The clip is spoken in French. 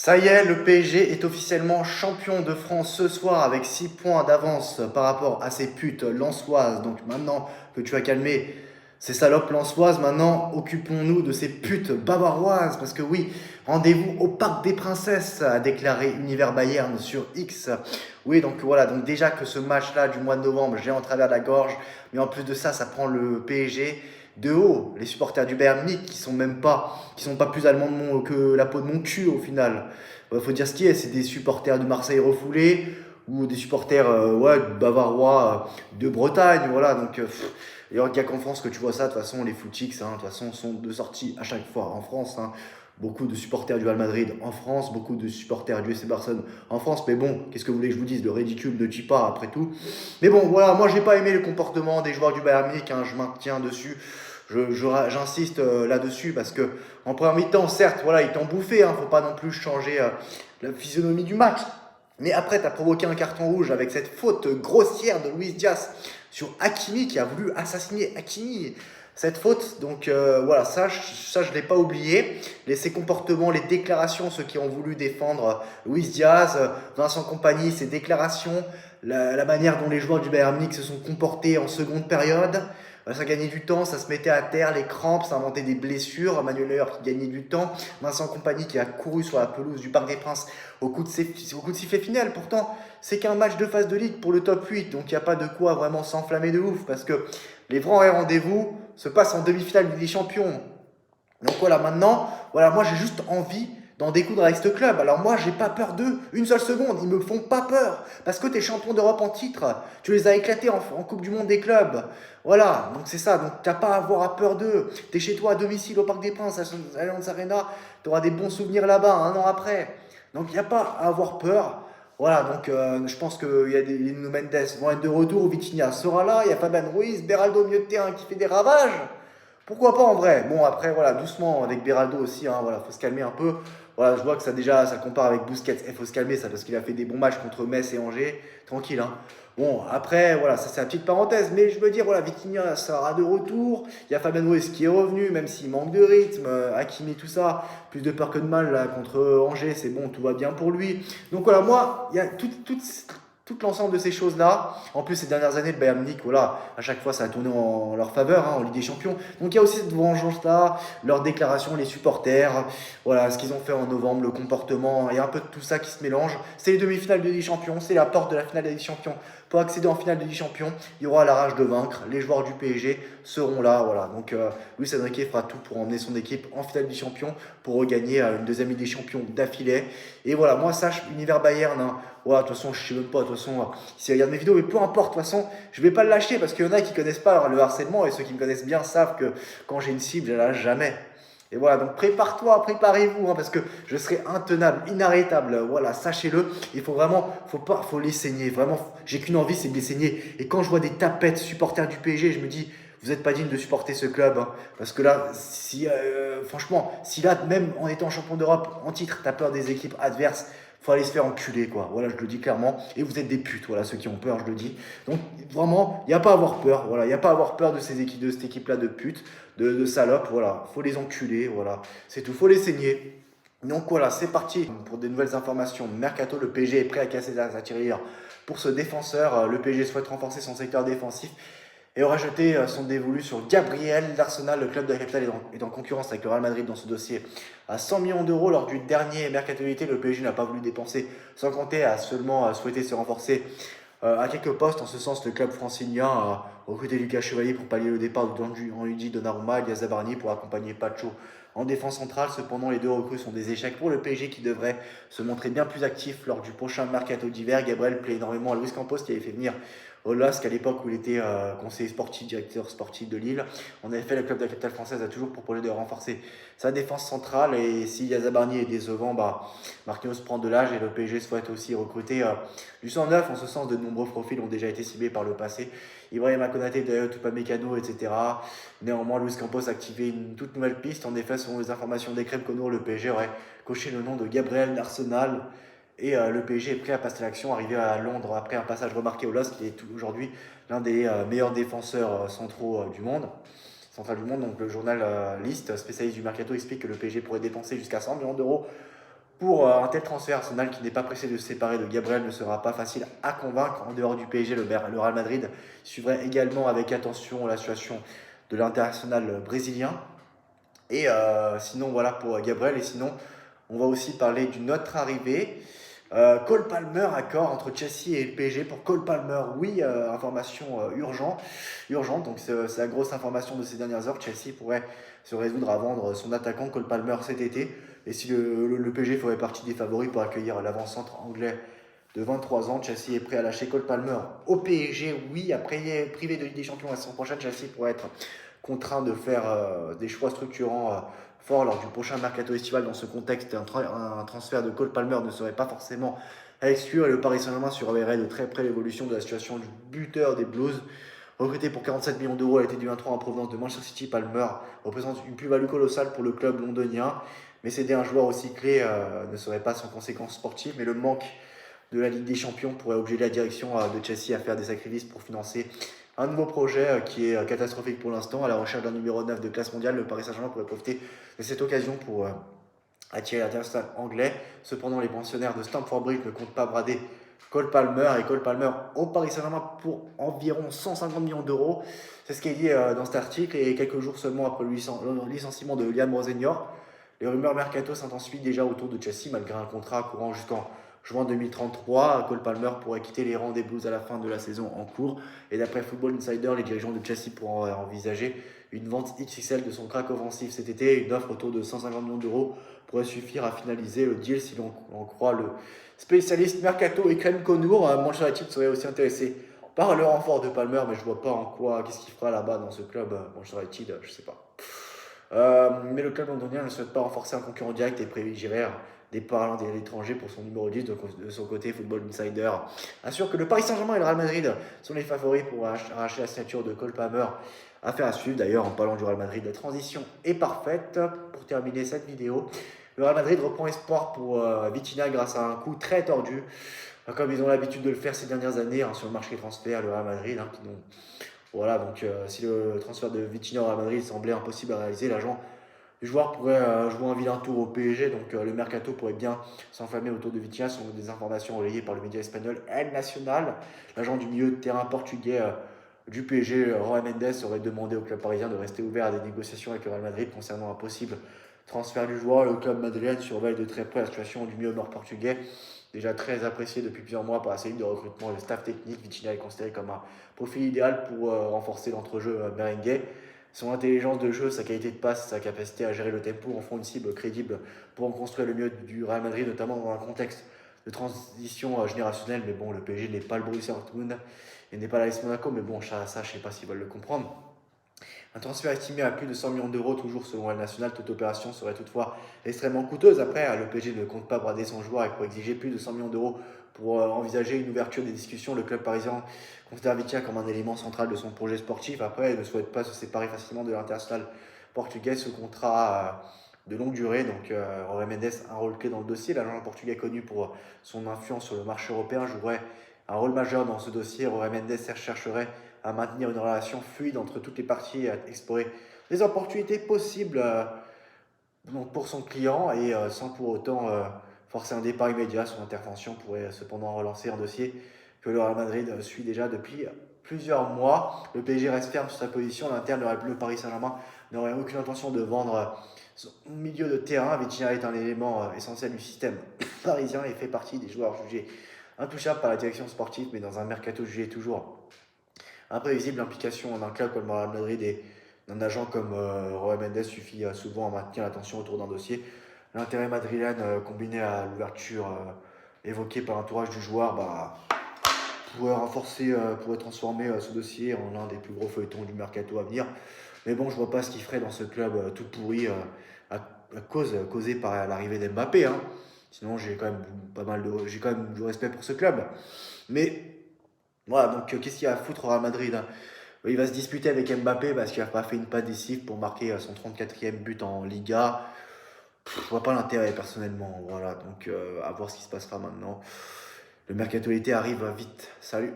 Ça y est, le PSG est officiellement champion de France ce soir avec 6 points d'avance par rapport à ces putes lensoises. Donc maintenant que tu as calmé ces salopes lensoises, maintenant occupons-nous de ces putes bavaroises. Parce que oui, rendez-vous au Parc des Princesses, a déclaré Univers Bayern sur X. Oui, donc voilà, donc déjà que ce match-là du mois de novembre, j'ai en travers la gorge. Mais en plus de ça, ça prend le PSG de haut. Les supporters du Bayern Munich qui sont pas plus allemands que la peau de mon cul au final. Faut dire ce qui est, c'est des supporters de Marseille refoulés ou des supporters ouais, bavarois de Bretagne, voilà. Donc il n'y a qu'en France que tu vois ça. De toute façon, les footix, hein, de toute façon, sont de sortie à chaque fois en France. Hein. Beaucoup de supporters du Real Madrid en France, beaucoup de supporters du FC Barcelone en France. Mais bon, qu'est-ce que vous voulez que je vous dise? Le ridicule ne tue pas après tout. Mais bon, voilà, moi j'ai pas aimé le comportement des joueurs du Bayern Munich. Hein, je maintiens dessus. J'insiste là-dessus parce que en première mi-temps, certes, voilà, ils t'ont bouffé. Hein, faut pas non plus changer la physionomie du match. Mais après, tu as provoqué un carton rouge avec cette faute grossière de Luis Diaz sur Hakimi qui a voulu assassiner Hakimi. Cette faute, donc voilà, ça je ne l'ai pas oublié. Ses comportements, les déclarations, ceux qui ont voulu défendre Luis Diaz, Vincent Kompany, ses déclarations, la manière dont les joueurs du Bayern Munich se sont comportés en seconde période, ça gagnait du temps, ça se mettait à terre, les crampes, ça inventait des blessures. Manuel Neuer qui gagnait du temps, Vincent Kompany qui a couru sur la pelouse du Parc des Princes au coup de sifflet final. Pourtant, c'est qu'un match de phase de ligue pour le top 8, donc il n'y a pas de quoi vraiment s'enflammer de ouf, parce que les vrais rendez-vous se passent en demi-finale des Champions. Donc voilà, maintenant, voilà, moi j'ai juste envie d'en découdre avec ce club. Alors moi, j'ai pas peur d'eux, une seule seconde, ils me font pas peur. Parce que t'es champion d'Europe en titre, tu les as éclatés en Coupe du Monde des clubs. Voilà, donc c'est ça, donc t'as pas à avoir peur d'eux. T'es chez toi à domicile au Parc des Princes, à Allianz Arena, t'auras des bons souvenirs là-bas, un an après. Donc il n'y a pas à avoir peur. Voilà, donc je pense qu'il y a des Nuno Mendes vont être de retour, Vitinha sera là, il y a Fabian Ruiz, Beraldo au milieu de terrain qui fait des ravages. Pourquoi pas en vrai? Bon, après, voilà, doucement avec Beraldo aussi, hein, voilà, faut se calmer un peu. Voilà, je vois que ça déjà, ça compare avec Busquets. Il faut se calmer, ça, parce qu'il a fait des bons matchs contre Metz et Angers. Tranquille, hein. Bon, après, voilà, ça c'est la petite parenthèse. Mais je veux dire, voilà, Vitinha sera de retour. Il y a Fabien Ruiz qui est revenu, même s'il manque de rythme. Hakimi, tout ça. Plus de peur que de mal, là, contre Angers, c'est bon, tout va bien pour lui. Donc voilà, moi, il y a tout l'ensemble de ces choses-là. En plus, ces dernières années, le Bayern Munich, voilà, à chaque fois, ça a tourné en leur faveur, hein, en Ligue des Champions. Donc il y a aussi cette vengeance-là, leurs déclarations, les supporters, voilà, ce qu'ils ont fait en novembre, le comportement, il y a un peu de tout ça qui se mélange. C'est les demi-finales de Ligue des Champions, c'est la porte de la finale de Ligue des Champions. Pour accéder en finale de Ligue des Champions, il y aura la rage de vaincre. Les joueurs du PSG seront là, voilà. Donc Luis Enrique fera tout pour emmener son équipe en finale de Ligue des Champions, pour regagner une deuxième Ligue des Champions d'affilée. Et voilà, moi, sache, univers Bayern, hein, ouais, de toute façon, je sais même pas, de toute façon, s'ils regardent mes vidéos, mais peu importe, de toute façon, je vais pas le lâcher parce qu'il y en a qui connaissent pas le harcèlement et ceux qui me connaissent bien savent que quand j'ai une cible, je la lâche jamais. Et voilà, donc prépare-toi, préparez-vous, hein, parce que je serai intenable, inarrêtable. Voilà, sachez-le. Il faut vraiment, faut les saigner. Vraiment, j'ai qu'une envie, c'est de les saigner. Et quand je vois des tapettes supporters du PSG, je me dis, vous n'êtes pas digne de supporter ce club. Hein, parce que là, si, franchement, si là, même en étant champion d'Europe en titre, t'as peur des équipes adverses, faut aller se faire enculer, quoi. Voilà, je le dis clairement. Et vous êtes des putes, voilà, ceux qui ont peur, je le dis. Donc, vraiment, il n'y a pas à avoir peur. Voilà, il n'y a pas à avoir peur de ces équipes, de cette équipe-là de putes, de salopes. Voilà, faut les enculer, voilà. C'est tout, faut les saigner. Donc voilà, c'est parti pour des nouvelles informations. Mercato, le PSG est prêt à casser sa tirelire pour ce défenseur. Le PSG souhaite renforcer son secteur défensif et aura jeté son dévolu sur Gabriel. L'Arsenal, le club de la capitale, est en concurrence avec le Real Madrid dans ce dossier à 100 millions d'euros lors du dernier mercato d'été. Le PSG n'a pas voulu dépenser, sans compter à seulement souhaiter se renforcer à quelques postes. En ce sens, le club francilien a recruté Lucas Chevalier pour pallier le départ de Luigi Donnarumma et Elias Zabarni pour accompagner Pacho en défense centrale. Cependant, les deux recrues sont des échecs pour le PSG qui devrait se montrer bien plus actif lors du prochain mercato d'hiver. Gabriel plaît énormément à Luis Campos qui avait fait venir au LOSC à l'époque où il était conseiller sportif, directeur sportif de Lille. En effet, le club de la capitale française a toujours pour projet de renforcer sa défense centrale et si Yazabarni est décevant, bah, Marquinhos prend de l'âge et le PSG souhaite aussi recruter du sang neuf. En ce sens, de nombreux profils ont déjà été ciblés par le passé. Ibrahima Konaté, Dayot Upamecano, etc. Néanmoins, Luis Campos a activé une toute nouvelle piste. En effet, selon les informations d'Ekrem Konour, le PSG aurait coché le nom de Gabriel d'Arsenal. Et le PSG est prêt à passer l'action, arrivé à Londres après un passage remarqué au LOSC, qui est aujourd'hui l'un des meilleurs défenseurs centraux du monde. Central du monde, donc le journal List, spécialiste du mercato, explique que le PSG pourrait dépenser jusqu'à 100 millions d'euros Pour un tel transfert, Arsenal qui n'est pas pressé de se séparer de Gabriel ne sera pas facile à convaincre. En dehors du PSG, le Real Madrid suivrait également avec attention la situation de l'international brésilien. Et sinon, voilà pour Gabriel. Et sinon, on va aussi parler d'une autre arrivée. Cole Palmer, accord entre Chelsea et le PSG pour Cole Palmer. Oui, information urgente. Donc, c'est la grosse information de ces dernières heures. Chelsea pourrait se résoudre à vendre son attaquant Cole Palmer cet été. Et si le PSG ferait partie des favoris pour accueillir l'avant-centre anglais de 23 ans, Chelsea est prêt à lâcher Cole Palmer au PSG. Oui, après privé de Ligue des Champions la saison prochaine, Chelsea pourrait être contraint de faire des choix structurants forts lors du prochain mercato estival. Dans ce contexte, un transfert de Cole Palmer ne serait pas forcément à exclure et le Paris Saint-Germain surveillerait de très près l'évolution de la situation du buteur des Blues. Recruté pour 47 millions d'euros à l'été 2023 en provenance de Manchester City, Palmer représente une plus-value colossale pour le club londonien. Mais céder un joueur aussi clé ne serait pas sans conséquences sportives, mais le manque de la Ligue des Champions pourrait obliger la direction de Chelsea à faire des sacrifices pour financer un nouveau projet qui est catastrophique pour l'instant. À la recherche d'un numéro 9 de classe mondiale, le Paris Saint-Germain pourrait profiter de cette occasion pour attirer l'international anglais. Cependant, les pensionnaires de Stamford Bridge ne comptent pas brader Cole Palmer et Cole Palmer au Paris Saint-Germain pour environ 150 millions d'euros. C'est ce qui est dit dans cet article et quelques jours seulement après le licenciement de Liam Rosenior. Les rumeurs mercato s'intensifient déjà autour de Chelsea malgré un contrat courant jusqu'en juin 2033. Cole Palmer pourrait quitter les rangs des Blues à la fin de la saison en cours. Et d'après Football Insider, les dirigeants de Chelsea pourraient envisager une vente XXL de son crack offensif cet été. Une offre autour de 150 millions d'euros pourrait suffire à finaliser le deal si l'on en croit le spécialiste mercato Ekrem Konour. Manchester United serait aussi intéressé par le renfort de Palmer, mais je vois pas en quoi, qu'est-ce qu'il fera là-bas dans ce club. Manchester United, je sais pas. Mais le club londonien ne souhaite pas renforcer un concurrent direct et privilégierait des parlants de l'étranger pour son numéro 10. De son côté, Football Insider assure que le Paris Saint-Germain et le Real Madrid sont les favoris pour arracher la signature de Cole Palmer. Affaire à suivre d'ailleurs en parlant du Real Madrid. La transition est parfaite pour terminer cette vidéo. Le Real Madrid reprend espoir pour Vitinha grâce à un coup très tordu, comme ils ont l'habitude de le faire ces dernières années sur le marché des transferts. Le Real Madrid, voilà, donc si le transfert de Vitinha au Real Madrid semblait impossible à réaliser, l'agent du joueur pourrait jouer un vilain tour au PSG, donc le mercato pourrait bien s'enflammer autour de Vitinha, selon des informations relayées par le média espagnol El Nacional. L'agent du milieu de terrain portugais du PSG, Roy Mendes, aurait demandé au club parisien de rester ouvert à des négociations avec le Real Madrid concernant un possible transfert du joueur. Le club madrilène surveille de très près la situation du milieu nord portugais, déjà très apprécié depuis plusieurs mois par la cellule de recrutement et le staff technique. Vitinha est considéré comme un profil idéal pour renforcer l'entrejeu merengue. Son intelligence de jeu, sa qualité de passe, sa capacité à gérer le tempo en font une cible crédible pour en construire le mieux du Real Madrid, notamment dans un contexte de transition générationnelle. Mais bon, le PSG n'est pas le Borussia Dortmund et n'est pas l'AS Monaco, mais bon, ça je ne sais pas s'ils veulent le comprendre. Un transfert estimé à plus de 100 millions d'euros, toujours selon El Nacional, toute opération serait toutefois extrêmement coûteuse. Après, le PSG ne compte pas brader son joueur et pour exiger plus de 100 millions d'euros pour envisager une ouverture des discussions. Le club parisien considère Vitinha comme un élément central de son projet sportif. Après, il ne souhaite pas se séparer facilement de l'international portugais. Ce contrat de longue durée, donc Jorge Mendes a un rôle clé dans le dossier. L'agent portugais connu pour son influence sur le marché européen jouerait un rôle majeur dans ce dossier. Jorge Mendes chercherait à maintenir une relation fluide entre toutes les parties et à explorer les opportunités possibles pour son client et sans pour autant forcer un départ immédiat. Son intervention pourrait cependant relancer un dossier que le Real Madrid suit déjà depuis plusieurs mois. Le PSG reste ferme sur sa position. L'interne, le Paris Saint-Germain n'aurait aucune intention de vendre son milieu de terrain. Vitinha est un élément essentiel du système parisien et fait partie des joueurs jugés intouchables par la direction sportive, mais dans un mercato jugé toujours imprévisible. L'implication d'un club comme le Real Madrid et d'un agent comme Jorge Mendes suffit souvent à maintenir l'attention autour d'un dossier. L'intérêt madrilène combiné à l'ouverture évoquée par l'entourage du joueur pourrait transformer ce dossier en l'un des plus gros feuilletons du mercato à venir. Mais bon, je vois pas ce qu'il ferait dans ce club tout pourri causé par l'arrivée d'Mbappé. Sinon, j'ai quand même du respect pour ce club. Mais voilà, donc qu'est-ce qu'il y a à foutre au Real Madrid? Il va se disputer avec Mbappé parce qu'il n'a pas fait une passe décisive pour marquer son 34e but en Liga. Je vois pas l'intérêt personnellement. Voilà, donc à voir ce qui se passera maintenant. Le mercato été arrive vite. Salut.